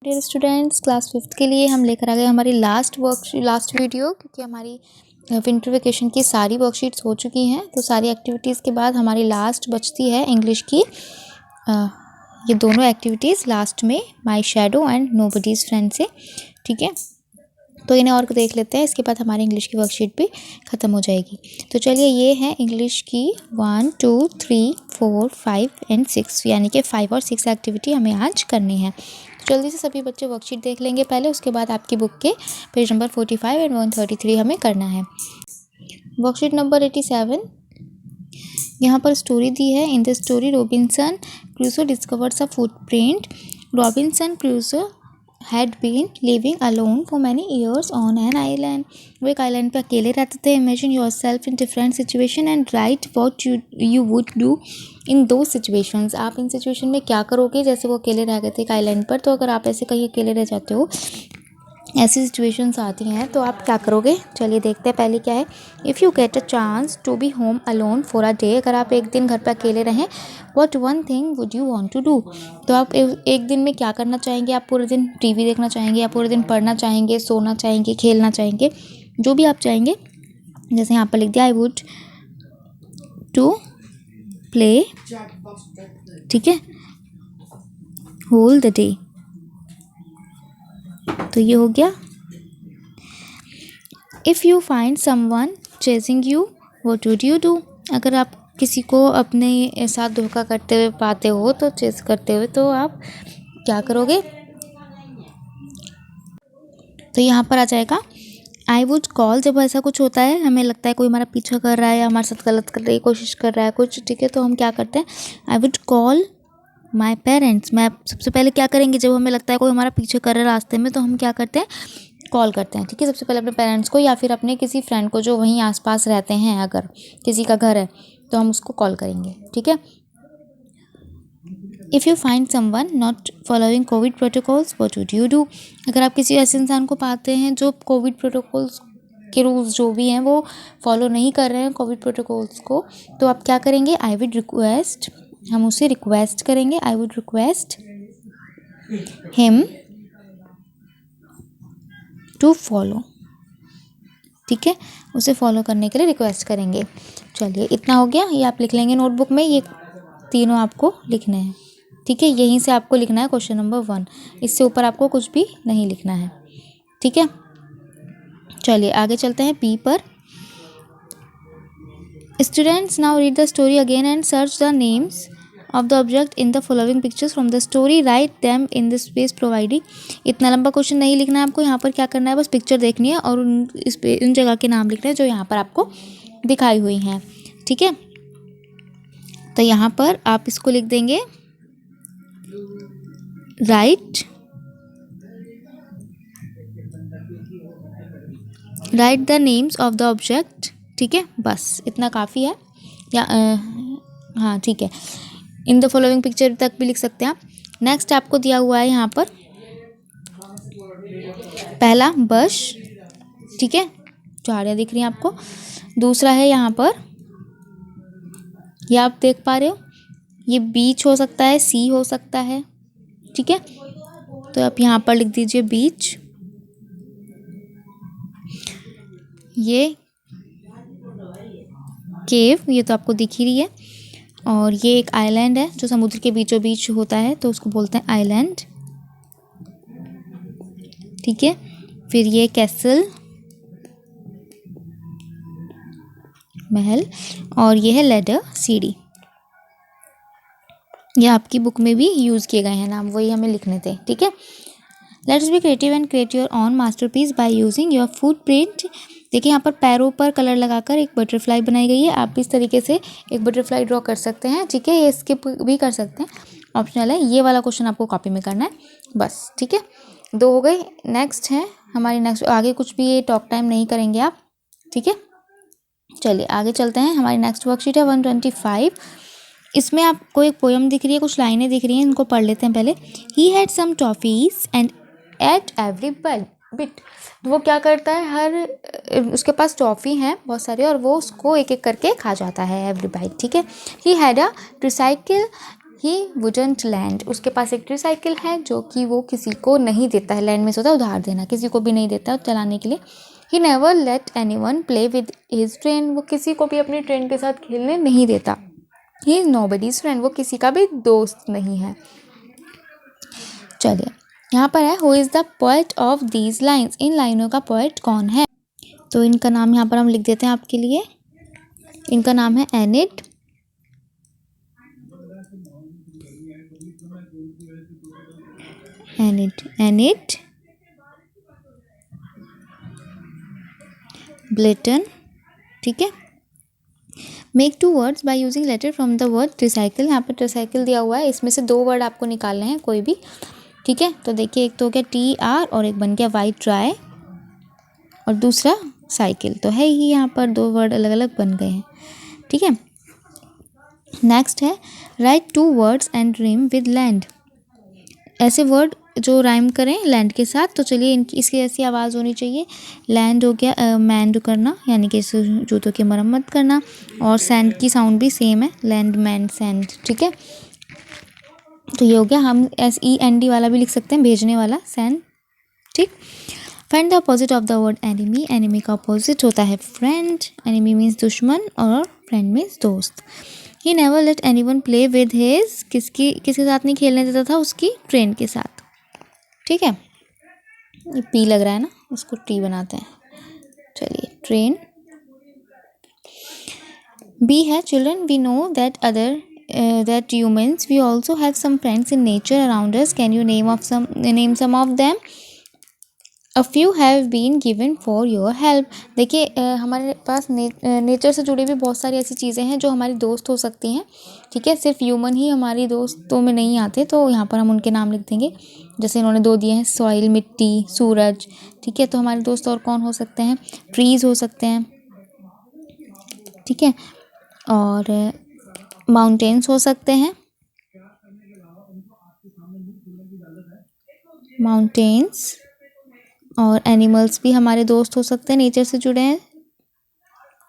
Dear students, class 5th के लिए हम लेकर आ गए हमारी लास्ट वीडियो, क्योंकि हमारी विंटर वेकेशन की सारी वर्कशीट्स हो चुकी हैं। तो सारी एक्टिविटीज़ के बाद हमारी लास्ट बचती है इंग्लिश की। ये दोनों एक्टिविटीज़ लास्ट में माई शैडो एंड नोबडीज़ फ्रेंड से, ठीक है। तो इन्हें और देख लेते हैं, इसके बाद हमारी इंग्लिश की वर्कशीट भी ख़त्म हो जाएगी। तो चलिए, ये है इंग्लिश की 1, 2, 3, 4, 5 एंड 6, यानी कि 5 और 6 एक्टिविटी हमें आज करनी है। तो जल्दी से सभी बच्चे वर्कशीट देख लेंगे पहले, उसके बाद आपकी बुक के पेज नंबर 45 एंड 133 हमें करना है। वर्कशीट नंबर 87, यहाँ पर स्टोरी दी है। In the story Robinson Crusoe discovers a footprint. Robinson Crusoe had been living alone for many years on an island. वो एक आइलैंड पे अकेले रहते थे। Imagine yourself in different situation and write what you would do in those situations. आप इन situation में क्या करोगे? जैसे वो अकेले रह गए थे एक आइलैंड पर, तो अगर आप ऐसे कहीं अकेले रह जाते हो, ऐसी सिचुएशंस आती हैं, तो आप क्या करोगे? चलिए देखते हैं पहले क्या है। If you get a chance to be home alone for a day, अगर आप एक दिन घर पे अकेले रहें, what one thing would you want to do? तो आप एक दिन में क्या करना चाहेंगे? आप पूरे दिन टीवी देखना चाहेंगे, या पूरे दिन पढ़ना चाहेंगे, सोना चाहेंगे, खेलना चाहेंगे, जो भी आप चाहेंगे। जैसे यहाँ पर लिख दिया, आई वुड टू प्ले, ठीक है, होल द डे। तो ये हो गया। If you find someone chasing you, what would you do? अगर आप किसी को अपने साथ धोखा करते हुए पाते हो, तो चेज करते हुए, तो आप क्या करोगे? तो यहाँ पर आ जाएगा आई वुड कॉल। जब ऐसा कुछ होता है, हमें लगता है कोई हमारा पीछा कर रहा है या हमारे साथ गलत करने की कोशिश कर रहा है कुछ, ठीक है, तो हम क्या करते हैं? I would call my parents. मैं सबसे पहले क्या करेंगे? जब हमें लगता है कोई हमारा पीछे कर रहा है रास्ते में, तो हम क्या करते हैं? कॉल करते हैं, ठीक है। सबसे पहले अपने पेरेंट्स को, या फिर अपने किसी फ्रेंड को जो वहीं आसपास रहते हैं। अगर किसी का घर है तो हम उसको कॉल करेंगे, ठीक है। If you find someone not following Covid protocols, what would you do? अगर आप किसी ऐसे इंसान को पाते हैं जो कोविड प्रोटोकॉल्स के रूल्स जो भी हैं वो फॉलो नहीं कर रहे हैं, कोविड प्रोटोकॉल्स को, तो आप क्या करेंगे? आई वुड रिक्वेस्ट, हम उसे रिक्वेस्ट करेंगे। I would request him to follow, ठीक है, उसे फॉलो करने के लिए रिक्वेस्ट करेंगे। चलिए, इतना हो गया। ये आप लिख लेंगे नोटबुक में, ये तीनों आपको लिखने हैं, ठीक है। यहीं से आपको लिखना है क्वेश्चन नंबर 1, इससे ऊपर आपको कुछ भी नहीं लिखना है, ठीक है। चलिए आगे चलते हैं बी पर। Students now read the story again and search the names of the object in the following pictures from the story, write them in the space provided. इतना लंबा क्वेश्चन नहीं लिखना है आपको। यहाँ पर क्या करना है? बस पिक्चर देखनी है और उन जगह के नाम लिखने हैं जो यहाँ पर आपको दिखाई हुई हैं, ठीक है। तो यहाँ पर आप इसको लिख देंगे, right the names of the object, ठीक है। बस इतना काफ़ी है, या हाँ ठीक है। इन द फॉलोइंग पिक्चर तक भी लिख सकते हैं आप। नेक्स्ट आपको दिया हुआ है यहाँ पर पहला बश, ठीक है, झाड़ियाँ दिख रही हैं आपको। दूसरा है यहाँ पर, ये आप देख पा रहे हो, ये बीच हो सकता है, सी हो सकता है, ठीक है। तो आप यहाँ पर लिख दीजिए बीच। ये केव, ये तो आपको दिख ही रही है। और ये एक आइलैंड है जो समुद्र के बीचों बीच होता है, तो उसको बोलते हैं आइलैंड, ठीक है। फिर ये कैसल, महल, और ये है लैडर, सीढ़ी। ये आपकी बुक में भी यूज़ किए गए हैं नाम, वही हमें लिखने थे, ठीक है। Let's be creative and create your on masterpiece by using your footprint. देखिए यहाँ पर पैरों पर कलर लगाकर एक बटरफ्लाई बनाई गई है। आप इस तरीके से एक बटरफ्लाई ड्रॉ कर सकते हैं, ठीक है। ये स्किप भी कर सकते हैं, ऑप्शनल है। ये वाला क्वेश्चन आपको कॉपी में करना है बस, ठीक है। 2 हो गए। नेक्स्ट है हमारी, नेक्स्ट आगे कुछ भी ये टॉक टाइम नहीं करेंगे आप, ठीक है। चलिए आगे चलते हैं। हमारी नेक्स्ट वर्कशीट है 125। इसमें आपको एक पोयम दिख रही है, कुछ लाइनें दिख रही हैं, इनको पढ़ लेते हैं पहले। He had some toffees and ate every bit. वो क्या करता है, हर उसके पास टॉफ़ी हैं बहुत सारे, और वो उसको एक एक करके खा जाता है, एवरी बाइट, ठीक है। He had a tricycle he wouldn't land, उसके पास एक ट्राइसाइकिल है जो कि वो किसी को नहीं देता है। लैंड में होता है उधार देना, किसी को भी नहीं देता है चलाने के लिए। He never let anyone play with his train, वो किसी को भी अपनी ट्रेन के साथ खेलने नहीं देता। ही इज नोबडीज फ्रेंड, वो किसी का भी दोस्त नहीं है। चलिए यहाँ पर है who is the poet of these lines, इन लाइनों का पोएट कौन है। तो इनका नाम यहाँ पर हम लिख देते हैं आपके लिए। इनका नाम है एनिड ब्लेटन, ठीक है। Make 2 words by using letter from the word tricycle, यहाँ पर ट्राइसाइकिल दिया हुआ है, इसमें से 2 वर्ड आपको निकालने हैं कोई भी, ठीक है। तो देखिए एक तो हो गया TR और एक बन गया वाइट ट्राई और दूसरा साइकिल, तो है ही यहाँ पर 2 वर्ड अलग अलग बन गए हैं, ठीक है। नेक्स्ट है write 2 words and rhyme with land, ऐसे वर्ड जो राइम करें लैंड के साथ। तो चलिए इनकी इसकी ऐसी आवाज़ होनी चाहिए। लैंड हो गया मैंड करना, यानी कि जूतों की मरम्मत करना, और सैंड की साउंड भी सेम है, लैंड मैंड सैंड, ठीक है। तो ये हो गया। हम SEND वाला भी लिख सकते हैं, भेजने वाला, सैंड, ठीक। Find the opposite of the word enemy, enemy का अपोजिट होता है फ्रेंड, एनिमी मीन्स दुश्मन और फ्रेंड मीन्स दोस्त। He never let anyone play with his, किसके साथ नहीं खेलने देता था, उसकी ट्रेन के साथ, ठीक है। ये P लग रहा है ना, उसको T बनाते हैं। चलिए ट्रेन। B है children, we know that that humans we also have some friends in nature around us, can you name some of them, a few have been given for your help। देखिए हमारे पास nature से जुड़ी भी बहुत सारी ऐसी चीज़ें हैं जो हमारी दोस्त हो सकती हैं, ठीक है। सिर्फ ह्यूमन ही हमारी दोस्तों में नहीं आते, तो यहाँ पर हम उनके नाम लिख देंगे। जैसे इन्होंने 2 दिए हैं, सॉइल मिट्टी, सूरज, ठीक है। तो हमारे दोस्त और कौन हो सकते हैं, ट्रीज़ हो सकते हैं, ठीक है, और माउंटेन्स हो सकते हैं, माउंटेन्स, और एनिमल्स भी हमारे दोस्त हो सकते हैं, नेचर से जुड़े हैं,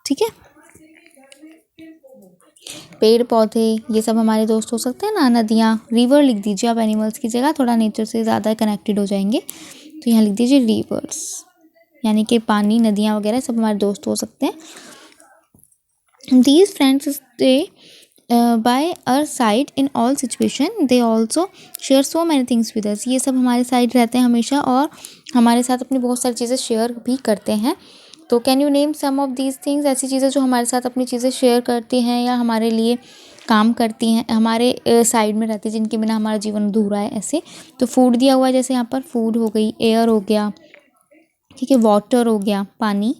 ठीक है। पेड़ पौधे ये सब हमारे दोस्त हो सकते हैं ना, नदियाँ, रिवर लिख दीजिए आप एनिमल्स की जगह, थोड़ा नेचर से ज़्यादा कनेक्टेड हो जाएंगे। तो यहाँ लिख दीजिए रिवर्स, यानी कि पानी, नदियाँ वगैरह सब हमारे दोस्त हो सकते हैं। These friends stay by our side in all situation, they also share so many things with us, ये सब हमारे साइड रहते हैं हमेशा और हमारे साथ अपनी बहुत सारी चीज़ें शेयर भी करते हैं। तो can you name some of these things, ऐसी चीज़ें जो हमारे साथ अपनी चीज़ें शेयर करती हैं या हमारे लिए काम करती हैं, हमारे साइड में रहती है, जिनके बिना हमारा जीवन अधूरा है, ऐसे। तो फूड दिया हुआ है, जैसे यहाँ पर फूड हो गई, एयर हो गया, ठीक है, वाटर हो गया, पानी,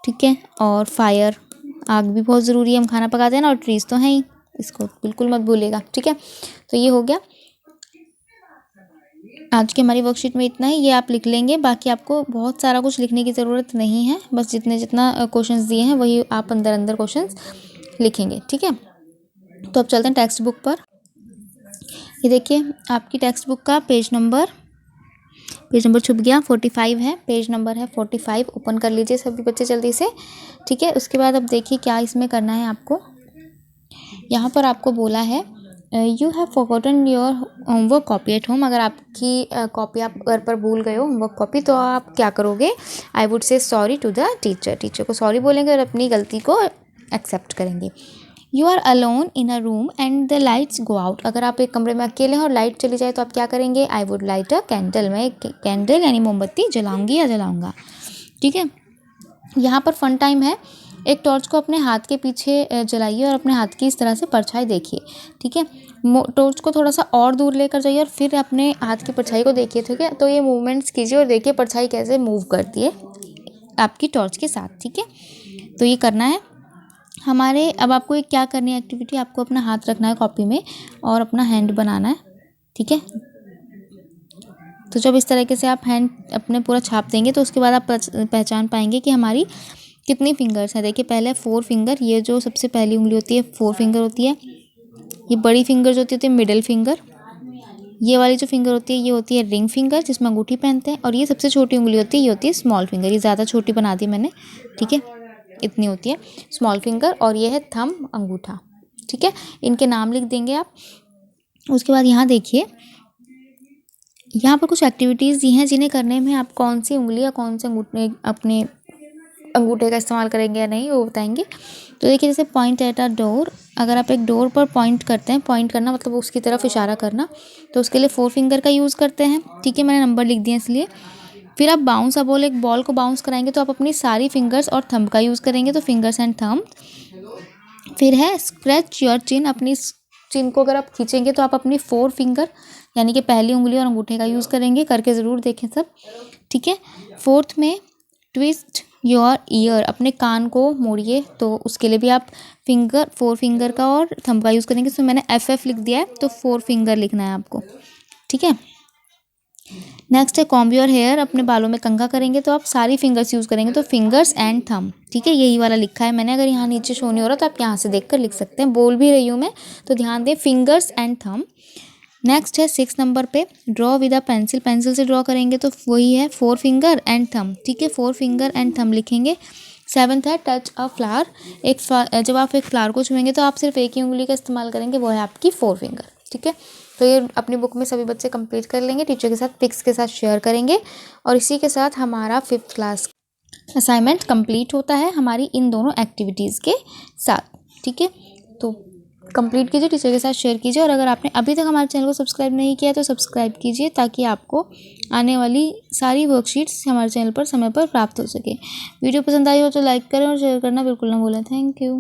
ठीक है, और फायर, आग भी बहुत ज़रूरी है, हम खाना पकाते हैं ना, और ट्रीज़ तो हैं ही, इसको बिल्कुल मत भूलिएगा, ठीक है। तो ये हो गया आज की हमारी वर्कशीट में इतना ही, ये आप लिख लेंगे, बाकी आपको बहुत सारा कुछ लिखने की ज़रूरत नहीं है, बस जितना क्वेश्चंस दिए हैं वही आप अंदर अंदर क्वेश्चंस लिखेंगे, ठीक है। तो अब चलते हैं टेक्स्ट बुक पर। ये देखिए आपकी टेक्स्ट बुक का पेज नंबर छुप गया, 45 है, पेज नंबर है 45, ओपन कर लीजिए सभी बच्चे जल्दी से, ठीक है। उसके बाद अब देखिए क्या इसमें करना है आपको। यहाँ पर आपको बोला है you have forgotten your homework copy at home, अगर आपकी कॉपी आप घर पर भूल गए हो, होमवर्क कॉपी, तो आप क्या करोगे, I would say sorry to the teacher, teacher को सॉरी बोलेंगे और अपनी गलती को एक्सेप्ट करेंगे। You are alone in a room and the lights go out, अगर आप एक कमरे में अकेले हैं और लाइट चली जाए तो आप क्या करेंगे, I would light a candle, मैं एक कैंडल यानी मोमबत्ती जलाऊंगी या जलाऊंगा, ठीक है। यहाँ पर फन टाइम है, एक टॉर्च को अपने हाथ के पीछे जलाइए और अपने हाथ की इस तरह से परछाई देखिए, ठीक है। टॉर्च को थोड़ा सा और दूर लेकर जाइए और फिर अपने हाथ की परछाई को देखिए, ठीक है। तो ये मूवमेंट्स कीजिए और देखिए परछाई कैसे मूव करती है आपकी टॉर्च के साथ, ठीक है। तो ये करना है हमारे। अब आपको एक क्या करनी है एक्टिविटी, आपको अपना हाथ रखना है कॉपी में और अपना हैंड बनाना है, ठीक है। तो जब इस तरीके से आप हैंड अपने पूरा छाप देंगे तो उसके बाद आप पहचान पाएंगे कि हमारी कितनी फिंगर्स हैं। देखिए पहले 4 फिंगर, ये जो सबसे पहली उंगली होती है 4 फिंगर होती है, ये बड़ी फिंगर जो होती है मिडिल फिंगर, ये वाली जो फिंगर होती है ये होती है रिंग फिंगर जिसमें अंगूठी पहनते हैं, और ये सबसे छोटी उंगली होती है ये होती है स्मॉल फिंगर, ये ज़्यादा छोटी बना दी मैंने, ठीक है, इतनी होती है स्मॉल फिंगर, और ये है थंब अंगूठा, ठीक है, इनके नाम लिख देंगे आप। उसके बाद यहाँ देखिए, यहाँ पर कुछ एक्टिविटीज़ दी हैं जिन्हें करने में आप कौन सी उंगली या कौन से अंगूठे अपने अंगूठे का इस्तेमाल करेंगे या नहीं वो बताएंगे। तो देखिए, जैसे पॉइंट एट अ डोर, अगर आप एक डोर पर पॉइंट करते हैं, पॉइंट करना मतलब उसकी तरफ इशारा करना, तो उसके लिए 4 फिंगर का यूज़ करते हैं। ठीक है, मैंने नंबर लिख दिया इसलिए। फिर आप बाउंस अ बॉल, एक बॉल को बाउंस कराएंगे तो आप अपनी सारी फिंगर्स और थंब का यूज़ करेंगे, तो फिंगर्स एंड थंब। फिर है स्क्रैच योर चिन, अपनी चिन को अगर आप खींचेंगे तो आप अपनी 4 फिंगर यानी कि पहली उंगली और अंगूठे का यूज़ करेंगे, करके ज़रूर देखें सब। ठीक है, फोर्थ में ट्विस्ट योर ईयर, अपने कान को मोड़िए, तो उसके लिए भी आप 4 फिंगर का और थंब का यूज़ करेंगे। तो मैंने FF लिख दिया है, तो 4 फिंगर लिखना है आपको। ठीक है, नेक्स्ट है कॉम्ब योर हेयर, अपने बालों में कंघा करेंगे तो आप सारी फिंगर्स यूज़ करेंगे, तो फिंगर्स एंड थंब। ठीक है, यही वाला लिखा है मैंने, अगर यहाँ नीचे शो नहीं हो रहा तो आप यहाँ से देखकर लिख सकते हैं, बोल भी रही हूँ मैं, तो ध्यान दें, फिंगर्स एंड थंब। नेक्स्ट है 6 नंबर पे draw with a pencil, pencil से ड्रॉ करेंगे तो वही है 4 फिंगर एंड थंब। ठीक है, 4 फिंगर एंड थंब लिखेंगे। 7th है टच अ फ्लावर, जब आप एक फ्लावर को छुएंगे तो आप सिर्फ एक ही उंगली का इस्तेमाल करेंगे, वो है आपकी 4 फिंगर। ठीक है, तो ये अपनी बुक में सभी बच्चे कंप्लीट कर लेंगे, टीचर के साथ पिक्स के साथ शेयर करेंगे, और इसी के साथ हमारा 5th क्लास असाइनमेंट कंप्लीट होता है हमारी इन दोनों एक्टिविटीज़ के साथ। ठीक है, तो कंप्लीट कीजिए, टीचर के साथ शेयर कीजिए, और अगर आपने अभी तक हमारे चैनल को सब्सक्राइब नहीं किया तो सब्सक्राइब कीजिए, ताकि आपको आने वाली सारी वर्कशीट्स हमारे चैनल पर समय पर प्राप्त हो सके। वीडियो पसंद आई हो तो लाइक करें और शेयर करना बिल्कुल ना भूलें। Thank you.